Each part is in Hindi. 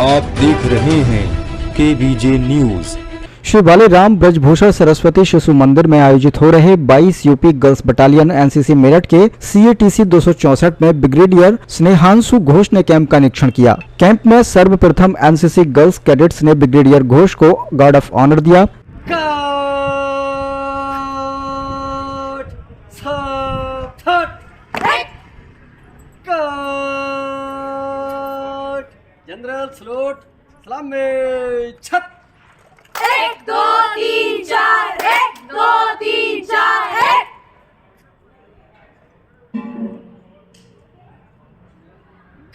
आप देख रहे हैं KBJ न्यूज। श्री बालीराम ब्रजभूषण सरस्वती शिशु मंदिर में आयोजित हो रहे 22 UP girls battalion NCC Meerut के CATC 264 में ब्रिगेडियर स्नेहांशु घोष ने कैंप का निरीक्षण किया। कैंप में सर्वप्रथम एनसीसी गर्ल्स कैडेट्स ने ब्रिगेडियर घोष को गार्ड ऑफ ऑनर दिया। जनरल सलूट सलाम में छत 1 2 3 4 1 2 3 4 1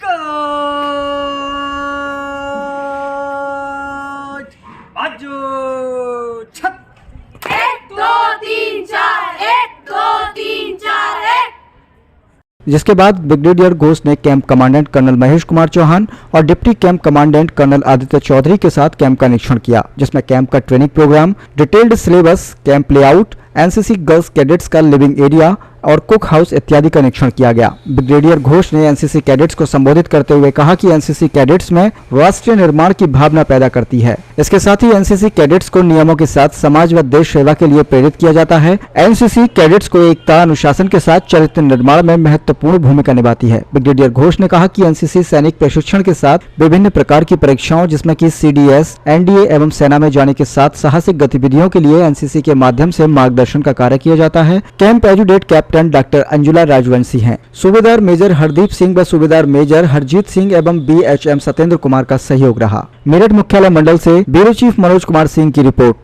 गार्ड बाजू छत 1 2 3 4 1 2 3 4 1 जिसके बाद ब्रिगेडियर घोष ने camp commandant colonel Mahesh Kumar Chauhan और deputy camp commandant colonel Aditya Chaudhary के साथ कैंप का निरीक्षण किया, जिसमें कैंप का training program, detailed syllabus, camp layout, NCC girls cadets का लिविंग एरिया और कुक हाउस इत्यादि का निरीक्षण किया गया। ब्रिगेडियर घोष ने एनसीसी कैडेट्स को संबोधित करते हुए कहा कि एनसीसी कैडेट्स में राष्ट्रीय निर्माण की भावना पैदा करती है। इसके साथ ही एनसीसी कैडेट्स को नियमों के साथ समाज व देश सेवा के लिए प्रेरित किया जाता है। एनसीसी कैडेट्स को एकता, अनुशासन के साथ चरित्र निर्माण में महत्वपूर्ण भूमिका निभाती है। ब्रिगेडियर घोष ने कहा कि एनसीसी सैनिक प्रशिक्षण के साथ विभिन्न प्रकार की परीक्षाओं जिसमें कि CDS, NDA एवं सेना में जाने के साथ साहसिक गतिविधियों के लिए एनसीसी के माध्यम से मार्गदर्शन का कार्य किया जाता है। कैंप एजुडेट कैप्टन डॉक्टर अंजुला राजवंशी हैं। सूबेदार मेजर हरदीप सिंह व सूबेदार मेजर हरजीत सिंह एवं BHM सत्येंद्र कुमार का सहयोग रहा। मेरठ मुख्यालय मंडल से ब्यूरो चीफ मनोज कुमार सिंह की रिपोर्ट।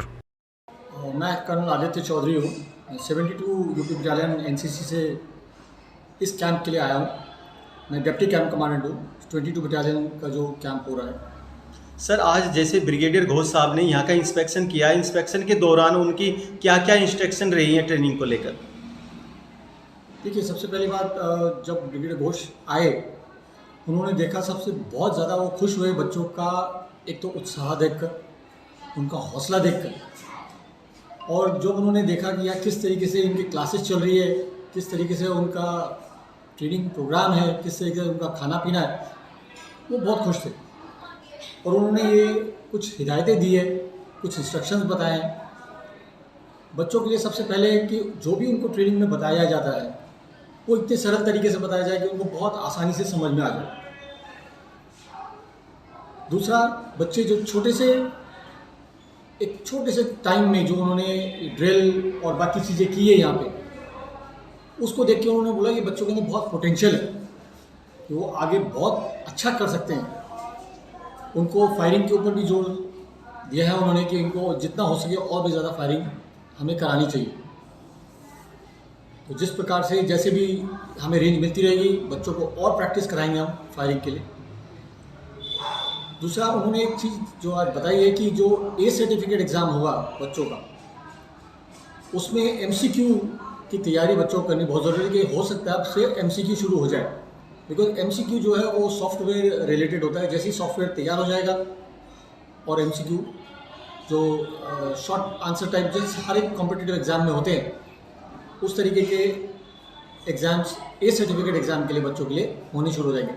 मैं कर्नल आदित्य चौधरी हूँ। 72 यूपी बटालियन एनसीसी से इस कैंप के लिए आया हूँ। मैं डिप्टी कैंप कमांडेंट हूँ। 22 बटालियन का जो कैंप हो रहा है। सर, आज जैसे ब्रिगेडियर घोष साहब ने यहाँ का इंस्पेक्शन किया, इंस्पेक्शन के दौरान उनकी क्या क्या इंस्ट्रक्शन रही हैं ट्रेनिंग को लेकर? देखिए, सबसे पहली बात, जब ब्रिगेडियर घोष आए, उन्होंने देखा, सबसे बहुत ज़्यादा वो खुश हुए बच्चों का, एक तो उत्साह देखकर, उनका हौसला देखकर, और जब उन्होंने देखा कि यार किस तरीके से इनकी क्लासेस चल रही है, किस तरीके से उनका ट्रेनिंग प्रोग्राम है, किस तरीके से उनका खाना पीना है, वो बहुत खुश थे। और उन्होंने ये कुछ हिदायतें दी है, कुछ इंस्ट्रक्शंस बताए हैं बच्चों के लिए। सबसे पहले कि जो भी उनको ट्रेनिंग में बताया जाता है वो इतने सरल तरीके से बताया जाए कि उनको बहुत आसानी से समझ में आ जाए। दूसरा, बच्चे जो एक छोटे से टाइम में जो उन्होंने ड्रिल और बाकी चीज़ें की है यहाँ पे, उसको देख के उन्होंने बोला कि बच्चों के अंदर बहुत पोटेंशियल है कि वो आगे बहुत अच्छा कर सकते हैं। उनको फायरिंग के ऊपर भी जोर दिया है उन्होंने कि इनको जितना हो सके और भी ज़्यादा फायरिंग हमें करानी चाहिए। तो जिस प्रकार से जैसे भी हमें रेंज मिलती रहेगी, बच्चों को और प्रैक्टिस कराएंगे हम फायरिंग के लिए। दूसरा, उन्होंने एक चीज़ जो आज बताई है कि जो A सर्टिफिकेट एग्ज़ाम होगा बच्चों का, उसमें MCQ की तैयारी बच्चों को करनी बहुत ज़रूरी है। कि हो सकता है अब से MCQ शुरू हो जाए, बिकॉज MCQ जो है वो सॉफ्टवेयर रिलेटेड होता है। जैसे ही सॉफ्टवेयर तैयार हो जाएगा और MCQ जो शॉर्ट आंसर टाइप जैसे हर एक कॉम्पिटिटिव एग्ज़ाम में होते हैं, उस तरीके के एग्ज़ाम्स A सर्टिफिकेट एग्ज़ाम के लिए बच्चों के लिए होनी शुरू हो जाएंगे।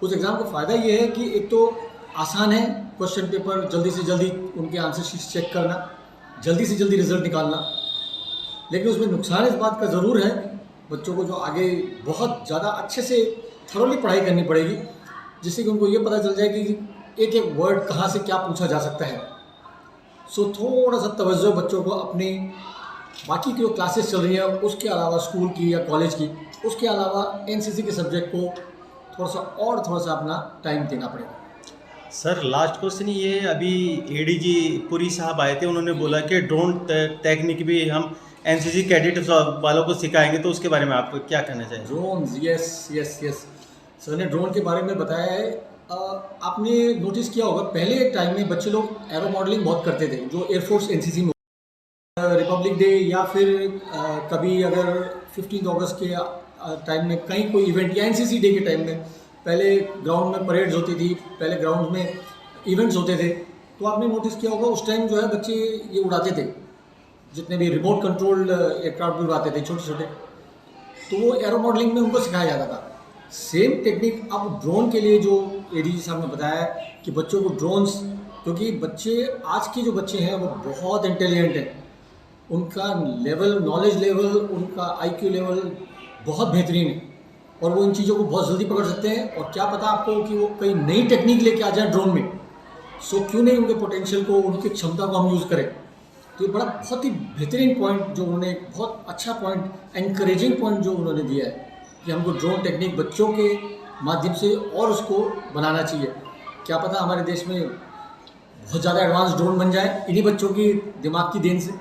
उस एग्ज़ाम का फ़ायदा ये है कि एक तो आसान है, क्वेश्चन पेपर जल्दी से जल्दी उनके आंसर शीट चेक करना, जल्दी से जल्दी रिजल्ट निकालना। लेकिन उसमें नुकसान इस बात का ज़रूर है, बच्चों को जो आगे बहुत ज़्यादा अच्छे से थरोली पढ़ाई करनी पड़ेगी, जिससे कि उनको ये पता चल जाए कि एक एक वर्ड कहाँ से क्या पूछा जा सकता है। सो थोड़ा सा तवज्जो बच्चों को अपनी बाकी की जो क्लासेस चल रही है उसके अलावा, स्कूल की या कॉलेज की, उसके अलावा एनसीसी के सब्जेक्ट को थोड़ा सा अपना टाइम देना पड़ेगा। सर, लास्ट क्वेश्चन ये, अभी ADG पुरी साहब आए थे, उन्होंने बोला कि ड्रोन टेक्निक भी हम एनसीसी कैडेट वालों को सिखाएंगे, तो उसके बारे में आप क्या कहना चाहिए? ड्रोन, यस सर ने ड्रोन के बारे में बताया है। आपने नोटिस किया होगा, पहले टाइम में बच्चे लोग एरो मॉडलिंग बहुत करते थे, जो एयरफोर्स एनसीसी में रिपब्लिक डे या फिर कभी अगर 15 अगस्त के टाइम में कहीं कोई इवेंट या एनसीसी डे के टाइम में, पहले ग्राउंड में परेड्स होती थी, पहले ग्राउंड में इवेंट्स होते थे, तो आपने नोटिस किया होगा उस टाइम जो है बच्चे ये उड़ाते थे, जितने भी रिमोट कंट्रोल्ड एयरक्राफ्ट भी उड़ाते थे छोटे छोटे, तो वो एरो मॉडलिंग में उनको सिखाया जाता था। सेम टेक्निक अब ड्रोन के लिए जो एडीजी साहब ने बताया कि बच्चों को ड्रोन्स, क्योंकि बच्चे आज के जो बच्चे हैं वो बहुत इंटेलिजेंट हैं, उनका लेवल, नॉलेज लेवल, उनका आईक्यू लेवल बहुत बेहतरीन है और वो इन चीज़ों को बहुत जल्दी पकड़ सकते हैं। और क्या पता आपको कि वो कई नई टेक्निक लेके आ जाए ड्रोन में, सो क्यों नहीं उनके पोटेंशियल को, उनकी क्षमता को हम यूज़ करें। तो ये बड़ा बहुत ही बेहतरीन पॉइंट जो उन्होंने, बहुत अच्छा पॉइंट, एनकरेजिंग पॉइंट जो उन्होंने दिया है कि हमको ड्रोन टेक्निक बच्चों के माध्यम से और उसको बनाना चाहिए। क्या पता हमारे देश में बहुत ज़्यादा एडवांस ड्रोन बन जाए इन्हीं बच्चों की दिमाग की देन से।